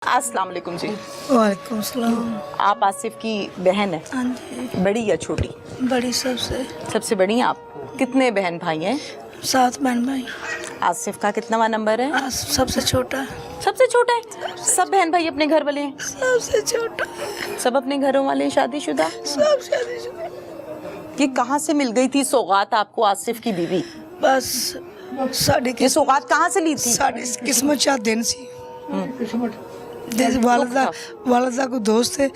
अस्सलाम वालेकुम जी। वालेकुम सलाम। आप आसिफ की बहन है? हाँ जी। बड़ी या छोटी? बड़ी सबसे। सबसे बड़ी हैं आप? कितने बहन भाई हैं? 7 बहन भाई। आसिफ का कितनावा नंबर है? सबसे छोटा। सबसे छोटा है? सब बहन भाई अपने घर वाले हैं? सबसे छोटा। सब अपने घरों वाले हैं, शादीशुदा? सब शादीशुदा। ये कहाँ से मिल गई थी सौगात आपको आसिफ की बीवी? बस साड़ी ये सौगात कहाँ से ली थी? साड़ी किस्मत चाह दिन सी। वालदा को दोस्त थे,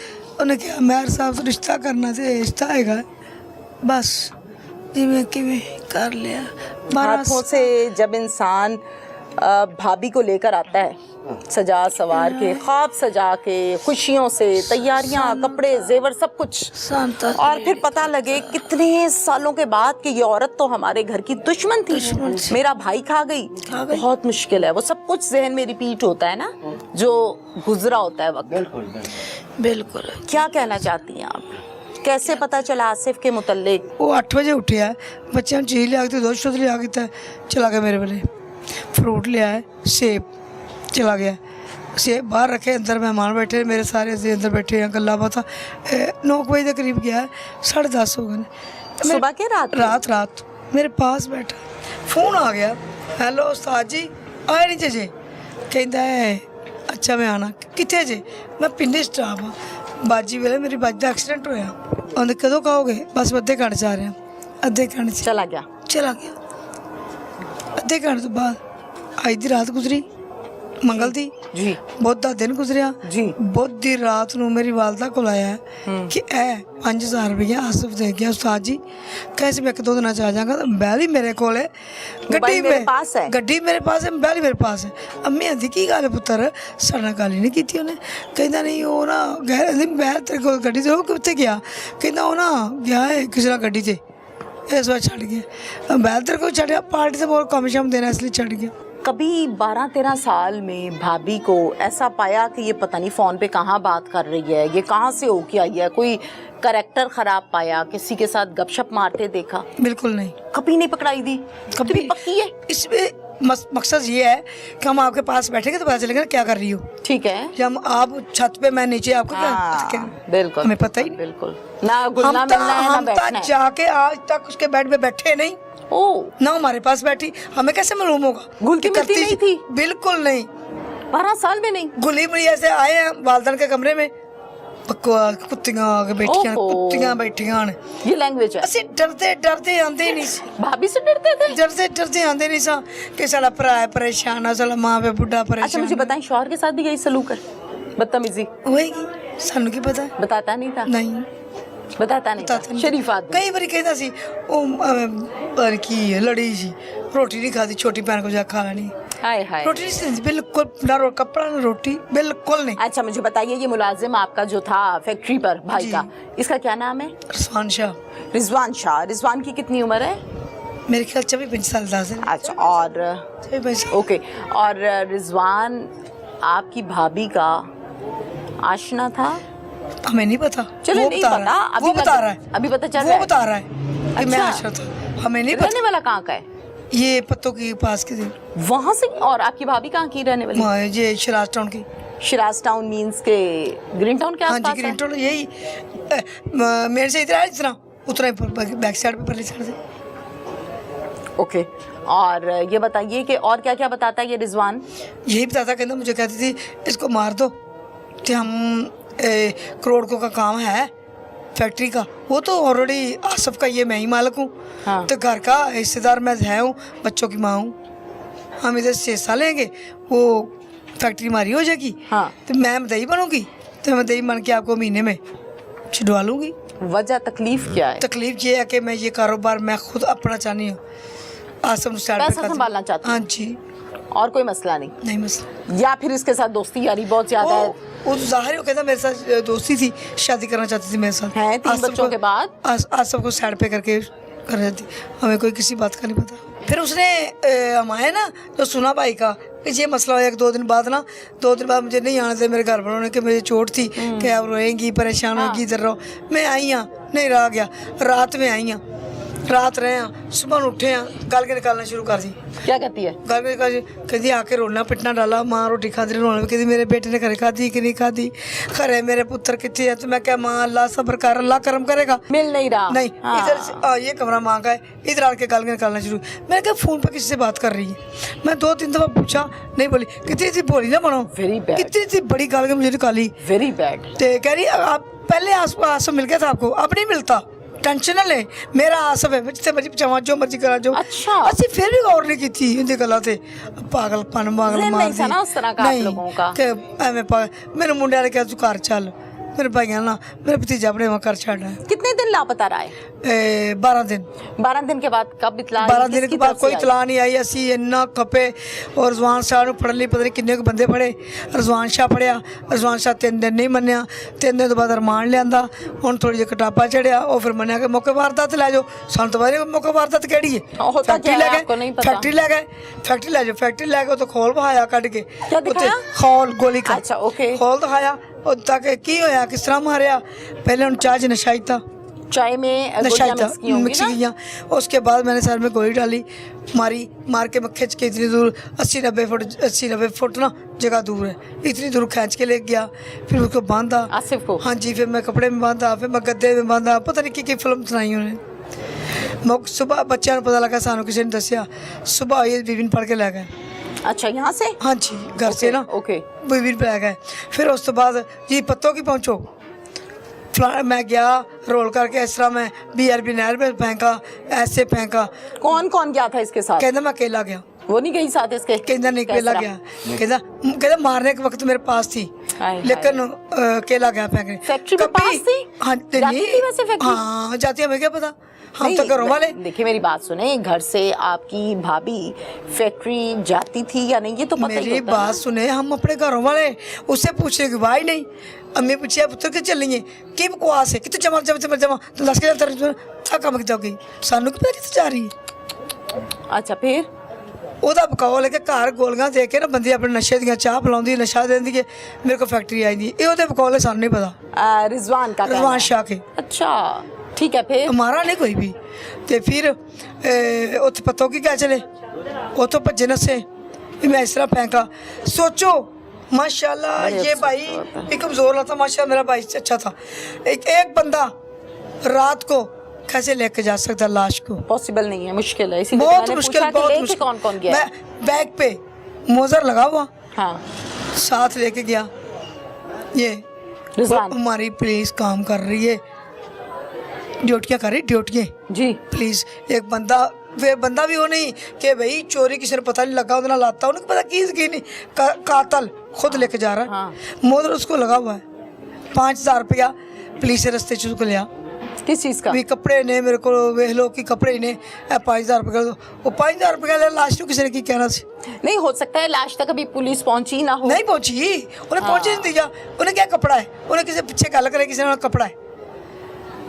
उन्हें कहा मेहर साहब से रिश्ता करना से रिश्ता आएगा, बस जिमें किमें कर लिया। हाथों से जब इंसान भाभी को लेकर आता है, सजा सवार के, ख्वाब सजा के, खुशियों से, तैयारियां, कपड़े, जेवर, सब कुछ, और फिर पता लगे कितने सालों के बाद कि ये औरत तो हमारे घर की दुश्मन थी, मेरा भाई खा गई। बहुत मुश्किल है, वो सब कुछ जहन में रिपीट होता है ना, जो गुजरा होता है वक्त। बिल्कुल। क्या कहना चाहती हैं आप? कैसे पता चला आसिफ के मुतल्लिक? वो 8 बजे उठे है, बच्चे ने चीज लिया, दूध शुद्ध लिया, चला गया मेरे वाले, फ्रूट लिया है, सेब, चला गया। सेब बाहर रखे, अंदर मेहमान बैठे, मेरे सारे से अंदर बैठे हैं, गल्ला बात 9 बजे के करीब गया है, 10:30 हो गए। सुबह के रात मेरे पास बैठा, फोन आ गया, हेलो उस्ताद जी आए नहीं जे, कहता है अच्छा मैं आना, कितने जे? मैं पिंड स्टाफ हाँ, बाजी वेले मेरी बाजी का एक्सीडेंट होया। उन्हें कदों कहोगे? बस अद्धे घंटे जा रहे हैं, अद्धे घंटे चला गया। अद्धे घंटे तो बाद आज दी रात गुजरी, मंगल दी जी, बुध दा दिन गुजरिया जी। बुध दी रात नू मेरी वालदा को आया कि ए 5000 रुपया आसिफ दे गया उस्ताद जी, कैसे मैं 1-2 दिन आ जाऊंगा। तो बैली मेरे कोल है, गड्डी मेरे पास है, बैली मेरे पास है। अम्मी आंदी की गल पुत्र, साडे नाल गल नहीं की उन्हें, कहता नहीं वो ना गैर मैं तेरे को गड्डी से, वो कितने गया? कहता वो ना गया है किसी ना गड्डी से, इस बार छड़ गया। मैं तेरे को छड़िया, पार्टी से बहुत कम शाम देना, इसलिए छड़ गया। कभी 12-13 साल में भाभी को ऐसा पाया कि ये पता नहीं फ़ोन पे कहाँ बात कर रही है, ये कहाँ से हो के आई है, कोई करैक्टर ख़राब पाया, किसी के साथ गपशप मारते देखा? बिल्कुल नहीं, कभी नहीं पकड़ाई दी? कभी पक्की है? इसमें मकसद ये है कि हम आपके पास बैठेंगे तो पता चलेगा ना क्या कर रही हो। ठीक है, जब आप छत पे, मैं नीचे, आपको क्या? बिल्कुल, हमें पता ही बिल्कुल ना, घुलना मिलना है ना बैठना है। जाके आज तक उसके बेड पे बैठे नहीं, ना हमारे पास बैठी, हमें कैसे मालूम होगा? घुलती मिलती नहीं थी? बिल्कुल नहीं, 12 साल में नहीं। गुली मुली ऐसे आए हैं वालदन के कमरे में, बकवास, कुत्तियां आके बैठियां ने। ये लैंग्वेज है। असि डरते आंदे नहीं, भाभी से डरते थे? डरते आंदे नहीं सा कि साला भरा है परेशान है, साला माँ पे बुढ़ा परेशान। अच्छा मुझे बताएं, शौहर के साथ भी यही सलूक है, बदतमीजी होएगी? सानू की पता? बताता नहीं था? नहीं बताता नहीं। शरीफ आदमी। कई बारी कहता सी ओ की लड़ी सी, रोटी नहीं खाती, छोटी बहन को जा खा लेनी। हाय हाय, रोटी नहीं, बिल्कुल ना कपड़ा ना रोटी, बिल्कुल नहीं। अच्छा मुझे बताइए, ये मुलाजिम आपका जो था फैक्ट्री पर भाई का, इसका क्या नाम है? रिजवान शाह। रिजवान की कितनी उम्र है? मेरे ख्याल 24-25 साल था। अच्छा, और ओके, और रिजवान आपकी भाभी का आशना था? हमें नहीं पता। चलो नहीं पता, अभी बता रहा है, अभी पता चल रहा है, वो बता रहा है कि मैं आशना था, हमें नहीं पता। रहने वाला कहाँ का है ये? पत्तों के पास के दिन वहाँ से। और आपकी भाभी कहाँ की रहने वाली? ये शिराज टाउन की। शिराज टाउन मींस के ग्रीन टाउन के आसपास? हाँ जी, ग्रीन टाउन यही, मेरे से इधर जितना उतना ही बैक साइड पे, परली साइड से। ओके, और ये बताइए कि और क्या क्या बताता है ये रिजवान? यही बताता, कहता मुझे कहती थी इसको मार दो, कि हम करोड़ का काम है फैक्ट्री का, वो तो ऑलरेडी आसिफ का, ये मैं ही मालिक हूँ। हाँ। तो घर का हिस्सेदार मैं है हूँ, बच्चों की माँ हूँ, हम इधर से हिस्सा लेंगे, वो फैक्ट्री हमारी हो जाएगी। हाँ। तो मैं मदई बनूंगी, तो मैं दही बन के आपको महीने में छिड़वा लूँगी। वजह तकलीफ क्या है? तकलीफ ये है कि मैं ये कारोबार मैं खुद अपना चाहनी हूँ, आसिफ पैसा संभालना चाहती हूँ। हाँ जी, और कोई मसला नहीं मसला। या फिर इसके साथ दोस्ती यारी बहुत ज्यादा है? वो तो जाहिर हो, कहता मेरे साथ दोस्ती थी, शादी करना चाहती थी मेरे साथ है, 3 बच्चों के बाद आज सबको साइड पे करके कर जाती, हमें कोई किसी बात का नहीं पता। फिर उसने हमारे ना जो सुना भाई का कि ये मसला हो, 2 दिन बाद ना, 2 दिन बाद मुझे नहीं आने थे मेरे घर वालों ने, कि मुझे चोट थी कि आप रोएंगी, परेशान होगी, इधर रहो। मैं आई हाँ, नहीं रहा गया, रात में आई हाँ, रात रहे हैं, सुबह उठे हैं, गल के निकालना शुरू कर दी। क्या कहती है? गल के निकाल कहती आके रोना पिटना डाला, माँ रोटी खाती रोना, कहती मेरे बेटे ने घरे खाधी कि नहीं खाधी, खरे मेरे पुत्र कितने है। तो मैं क्या माँ अल्लाह सब्र कर, अल्लाह करम करेगा। मिल नहीं रहा नहीं इधर से ये कमरा मांगा है, इधर आके गल के निकालना शुरू। मैंने कहा फ़ोन पर किसी से बात कर रही है। मैं 2-3 दफ़ा पूछा, नहीं बोली। कितनी सी बोली ना बनो, वेरी बैड, कितनी सी बड़ी गाल के मुझे निकाली, वेरी बैड। तो कह रही आप पहले आसपास मिल गया था आपको, अब नहीं मिलता, टेंशन ना ले, मेरा आसब है, जितने मर्जी पचावा जो मर्जी करा जो। अच्छा असि फिर भी गौर नहीं की थी इनकी गल्लां ते। पागलपन मार दी ना उस तरह का आप लोगों का कि एवें मेरे मुंडे ने कहा तू घर चल, मेरे भाइयों ना मेरे भतीजा अपने वहाँ घर छड़ना है। कितने दिन लापता रहा है? 12 दिन। 12 दिन के बाद कब इतला? 12 दिन के बाद कोई इतला नहीं आई। असी इन्ना खपे और रजवान शाह फड़ ली, पता नहीं किन्ने बंदे फड़े। रजवान शाह फड़िया, रजवान शाह 3 दिन नहीं मन्निया, 3 दिन तो बाद रमान लिया, हुण थोड़ी जी कटापा चढ़िया, और फिर मन्निया कि मौके वारदात लै जाओ। सानूं तो पता नहीं मौके वारदात केड़ी है। फैक्ट्री लै गए, फैक्ट्री लै गए, फैक्ट्री लै जाओ, फैक्ट्री लै गए तो खोल बहाया कट के, खोल गोली का खोल दिखाया, और ताकि की होया किस तरह मारिया। पहले उन चाय च नशा था, चाय में नशा मिक्स किया। उसके बाद मैंने सर में गोली डाली, मार के मैं खींच के इतनी दूर 80-90 फुट ना जगह दूर है, इतनी दूर खींच के ले गया। फिर उसको बांधा, आसिफ को। हाँ जी, फिर मैं कपड़े में बांधा, फिर मैं गद्दे में बांधा, पता नहीं की फिल्म सुनाई उन्हें। सुबह बच्चों को पता लगा, सानू किसी ने दसिया, सुबह ये बीबी पढ़ के लै गए। अच्छा, यहाँ से? हाँ जी, घर से ना बीबी पे लै गए। फिर उस तो बाद जी पत्तों की पहुँचो, मैं गया रोल करके, इस तरह मैं BRB नहर में फेंका, ऐसे फेंका। कौन कौन गया था इसके साथ? कहना मैं अकेला गया। वो नहीं गई साथ इसके? कहना नहीं अकेला गया, कहना मारने के वक्त मेरे पास थी, लेकिन अकेला गया फेंकने। फैक्ट्री में पास थी? हाँ, हाँ जाती है, हमें क्या पता, हम तो घरों वाले। देखिए मेरी बात सुने, घर से आपकी भाभी फैक्ट्री जाती थी या नहीं, ये तो पता ही होता है। मेरी बात सुने, हम अपने घरों वाले, उससे पूछने की भाई नहीं। अम्मी पूछिया पुत्र के चलेंगे की बकवास है, कितने जमा तो दस के कम जाओगी, सानू की पता कितने जा रही है। अच्छा, फिर ਉਹਦਾ ਬਕਾਓ ਲੈ ਕੇ ਘਰ ਗੋਲੀਆਂ ਦੇ ਕੇ ਨਾ ਬੰਦੇ ਆਪਣੇ ਨਸ਼ੇ ਦੀਆਂ ਚਾਹ ਪਿਲਾਉਂਦੀ, ਨਸ਼ਾ ਦਿੰਦੀ ਹੈ, ਮੇਰੇ ਕੋਲ ਫੈਕਟਰੀ ਆਈਂਦੀ, ਇਹ ਉਹਦੇ ਬਕਾਓ ਲੈ ਸਾਨੂੰ ਨਹੀਂ ਪਤਾ। रिजवान शाह के। अच्छा ठीक है, फिर हमारा नहीं कोई भी। तो फिर उत्थे पत्तों की क्या चले, उतों भज्जे नसे, मैं इस तरह फेंका। सोचो माशाल्लाह ये भाई एक कमज़ोर था, माशाल्लाह मेरा भाई अच्छा था। एक बंदा रात को कैसे लेके जा सकता लाश को? पॉसिबल नहीं है, मुश्किल है। इसी बहुत मुश्किल, बहुत मुश्किल। कौन कौन गया? मैं बैग पे मोजर लगा हुआ, हाँ, साथ लेके गया। ये हमारी पुलिस काम कर रही है, ड्यूटियाँ कर रही, ड्यूटियाँ जी। प्लीज़ एक बंदा भी हो नहीं कि भाई चोरी किसी ने पता नहीं लगा, उन्हें लाता, उन्हें पता की नहीं, कातल खुद लेके जा रहा है। हाँ। मोदर उसको लगा हुआ है। 5000 रुपया पुलिस से रस्ते चुक लिया। किस चीज़ का? भी कपड़े ने मेरे को वेख लो कि कपड़े ने 5000 रुपये कर दो, वो 5000 रुपये का लाश को किसी ने की कहना सी। नहीं हो सकता है लाश तक अभी पुलिस पहुंची ना हो। नहीं पहुंची, उन्हें पहुंचे नहीं दिया, उन्हें क्या कपड़ा है, उन्हें किसी पीछे गल करे, किसी ने कपड़ा है,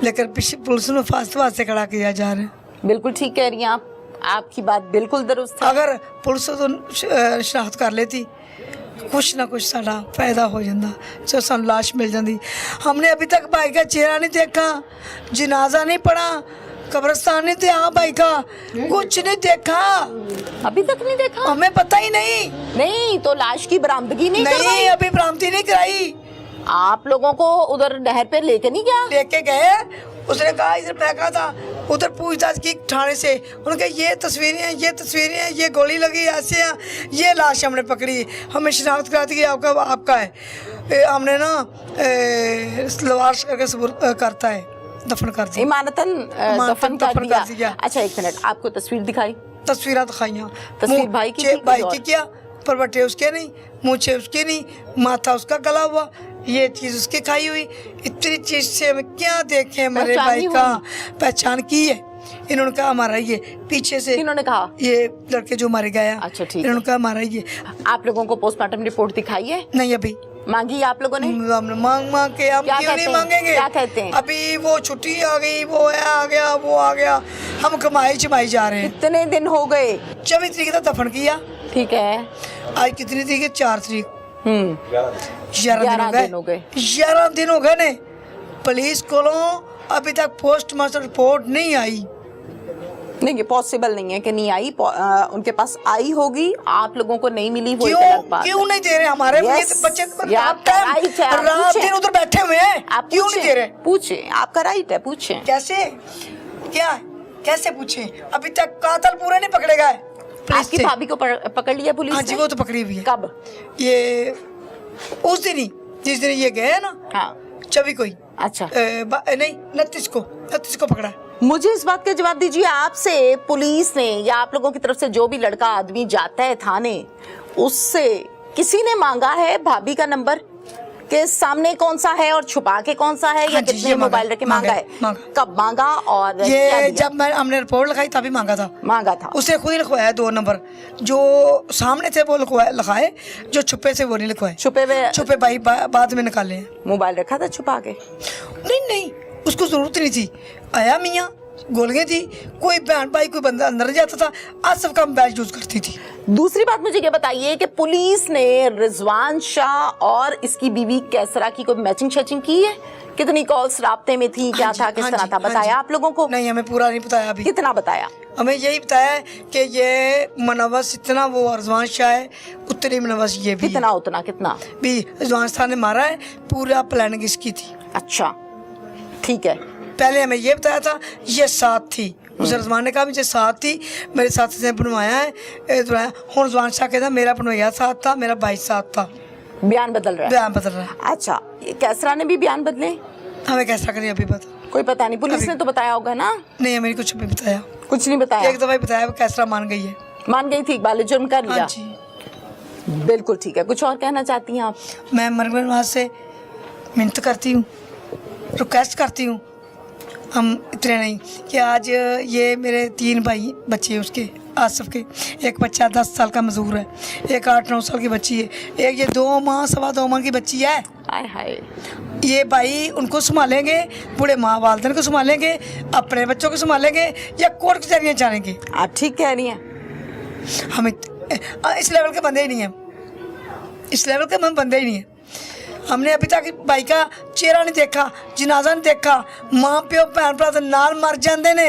लेकिन पीछे पुलिस ने फास्ट से खड़ा किया जा रहा है। बिल्कुल ठीक कह रही हैं आप, आपकी बात बिल्कुल दुरुस्त है। अगर पुलिस तो शनाख्त कर लेती, कुछ ना कुछ साड़ा पैदा हो जाता, तो सानू लाश मिल जाती। हमने अभी तक भाई का चेहरा नहीं देखा, जनाजा नहीं पड़ा, कब्रिस्तान नहीं थे भाई का, कुछ नहीं देखा, अभी तक नहीं देखा। हमें पता ही नहीं। नहीं तो लाश की बरामदगी नहीं अभी बरामदगी नहीं कराई। आप लोगों को उधर नहर पे लेके नहीं गया? लेके गए, उसने कहा इधर फेंका था, उधर पूछताछ की थाने से, उन्होंने कहा ये तस्वीरें हैं, ये गोली लगी ऐसे हैं, ये लाश हमने पकड़ी, हमें शनाख्त करा दी कि आपका है। हमने ना लवाश करके सबूत करता है, दफन कर दिया, इमानतन दफन कर दिया। अच्छा एक मिनट, आपको तस्वीर दिखाई? तस्वीरें दिखाइया। तस्वीर भाई की क्या, परवटे उसके नहीं, मूछे उसके नहीं, माथा उसका गला हुआ, ये चीज़ उसकी खाई हुई, इतनी चीज़ से हम क्या देखें मेरे भाई का। पहचान की है इन्होंने कहा हमारा ये, पीछे से इन्होंने कहा ये लड़के जो मारे गए। अच्छा ठीक, इन्होंने कहा हमारा ये। आप लोगों को पोस्टमार्टम रिपोर्ट दिखाई है? नहीं अभी मांगी आप लोगों ने? हमने मांग के, हम क्यों नहीं मांगेंगे? क्या कहते हैं? अभी वो छुट्टी आ गई, वो आ गया, वो आ गया, हम कमाई चमाई जा रहे हैं। कितने दिन हो गए? 24 तरीक तक दफन किया, ठीक है। आज कितनी तरीक है? 4 तरीक। 11 दिन हो गए। 11 दिन हो गए ने। पुलिस को अभी तक पोस्टमार्टम रिपोर्ट नहीं आई। नहीं, ये पॉसिबल नहीं है कि नहीं आई। उनके पास आई होगी, आप लोगों को नहीं मिली, वो एक क्यों अलग बात है। क्यों नहीं दे रहे हमारे Yes, बच्चे ये आपका right है, आप रात पूछें। दिन उधर बैठे हुए हैं, आप क्यों नहीं दे रहे? पूछे, आपका राइट है, पूछे। कैसे क्या कैसे पूछे? अभी तक कातल पूरे नहीं पकड़े गए पुलिस आपकी से। भाभी को पकड़ लिया पुलिस हाँ ने? जी, वो तो पकड़ी हुई है। कब? ये उस दिन ही जिस दिन ये गए ना, हाँ, 24 को ही। अच्छा। नहीं, 29 को पकड़ा। मुझे इस बात का जवाब दीजिए, आपसे पुलिस ने या आप लोगों की तरफ से जो भी लड़का आदमी जाता है थाने, उससे किसी ने मांगा है भाभी का नंबर के सामने कौन सा है और छुपा के कौन सा है, या हाँ जी, कितने ये मांगा मोबाइल रखे? मांगा है। कब मांगा और क्या ये दिया? जब हमने रिपोर्ट लिखाई तभी मांगा था। मांगा था उसने खुद ही लिखवाया 2 नंबर, जो सामने थे वो लिखाए, जो छुपे से वो नहीं लिखवाए। छुपे भाई बाद में निकाले हैं। मोबाइल रखा था छुपा के? नहीं, उसको जरूरत नहीं थी। आया मियाँ, गोलियां थी, कोई बहन भाई कोई बंदा अंदर जाता था, आसिफ का मोबाइल यूज करती थी। दूसरी बात मुझे ये बताइए कि पुलिस ने रिजवान शाह और इसकी बीवी कैसरा की कोई मैचिंग शैचिंग की है? कितनी कॉल्स राब्ते में थी, क्या था, किस तरह था, बताया आप लोगों को? नहीं, हमें पूरा नहीं बताया अभी। कितना बताया? हमें यही बताया कि ये मनवस इतना वो रिजवान शाह है, उतनी मनवस ये भी कितना उतना कितना भी रिजवान शाह ने मारा है। पूरा प्लानिंग इसकी थी। अच्छा, ठीक है। पहले हमें ये बताया था ये साथ थी, उस रिजवान ने कहा मुझे साथ थी, मेरे साथ से बनवाया है। हूँ रिजवान शाह कहता मेरा बनवाया साथ था, मेरा भाई साथ था। बयान बदल रहा है? बयान बदल रहा है। अच्छा, ये कैसरा ने भी बयान बदले? हमें कैसा करें अभी पता कोई पता नहीं, पुलिस ने तो बताया होगा ना? नहीं, हमें कुछ भी बताया, कुछ नहीं बताया। एक दफा बताया, कैसरा मान गई है। मान गई थी, इकबाल जुर्म कर लिया। हाँ जी, बिल्कुल ठीक है। कुछ और कहना चाहती हैं आप? मैं मरगन वहाँ से मिन्नत करती हूँ, रिक्वेस्ट करती हूँ, हम इतने नहीं कि आज ये मेरे 3 भाई बच्चे उसके आसिफ के, एक बच्चा 10 साल का मजदूर है, एक 8-9 साल की बच्ची है, एक ये 2 माह 2.25 माह की बच्ची है। हाय हाय, ये भाई उनको संभालेंगे, बूढ़े माँ वालदेन को संभालेंगे, अपने बच्चों को संभालेंगे, या कोर्ट कचहरियाँ जानेंगे? आप ठीक कह रही हैं। हम इस लेवल के बंदे ही नहीं हैं, इस लेवल के हम बंदे ही नहीं हैं। हमने अभी तक भाई का चेहरा नहीं देखा, जनाजा नहीं देखा, माँ प्यो भैन भरा नाल मर जाते ने,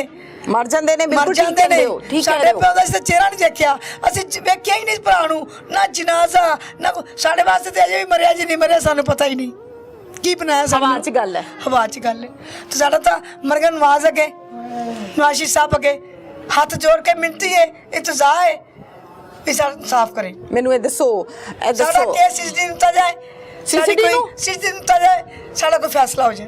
मर जाते ने, मर जाते ने, साढ़े प्यो का इसका चेहरा नहीं देखा, असं वेख्या ही नहीं भरा नूं, ना जनाजा ना साढ़े वास्ते तो अजे भी मरिया जी नहीं मरिया सानू पता ही नहीं की बनाया। हवा च गल है, हवा च गल है। तो साडा तो मरगन नवाज अगे, नवाशी साहब अगे हाथ जोड़ के मिनती है, इंतजा है भी साफ करें। मैनू ये दसो, साडा केस इस दिन दिता जाए, साडी कोई सिर दिन दिता जाए, साडा कोई फैसला हो जाए।